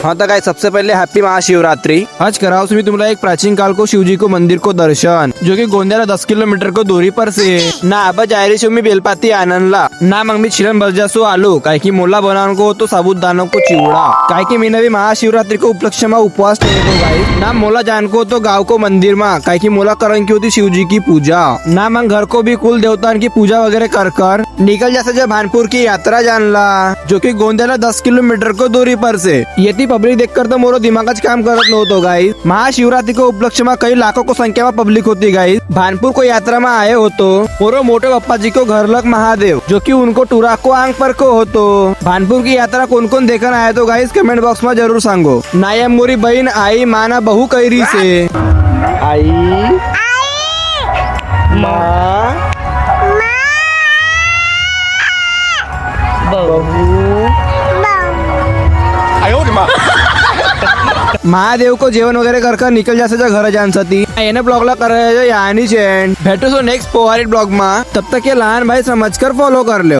हाँ तो गाइस सबसे पहले हैप्पी महाशिवरात्रि। आज कराओ मी तुम्हाला एक प्राचीन काल को शिवजी को मंदिर को दर्शन, जो की गोंदियाला 10 किलोमीटर को दूरी पर से ना आबा जायरी शो मी बेलपाती आनंदला ना मग मी छिरण बलजासो आलो काय की मोला बनान को तो साबुदाना को चिवड़ा काय की मी नवी महाशिवरात्रि को उपलक्ष्य में उपवास ठेवतो गाइस ना मोला जान को तो गाँव को मंदिर में काय की मोला करन की होती शिवजी की पूजा ना मग घर को भी कुल देवता की पूजा वगैरह कर निकल जैसे जब भानपुर की यात्रा जानला, जो की गोंदियाला 10 किलोमीटर को दूरी पर से। ये पब्लिक देखकर तो मोरो दिमागच काम करत नव्हतो गाइस। महाशिवरात्रि को उपलक्ष्य में कई लाखों को संख्या में पब्लिक होती गाइस। भानपुर को यात्रा में आए हो तो मोरो मोटे पप्पा जी को घर लग महादेव, जो कि उनको टूरा को आंग पर को हो तो भानपुर की यात्रा कौन कौन देखकर आया तो गाइस कमेंट बॉक्स में जरूर सांगो। नायम मोरी बहन आई माना बहु कैरी से आई माँ महादेव को जेवण वगैरह कर निकल जासे घर जानसाठी याने ब्लॉगला करायचं यानी चेंड भेटू सो नेक्स्ट पोवारी ब्लॉग मा, तब तक ये लहान भाई समझकर फॉलो कर ले।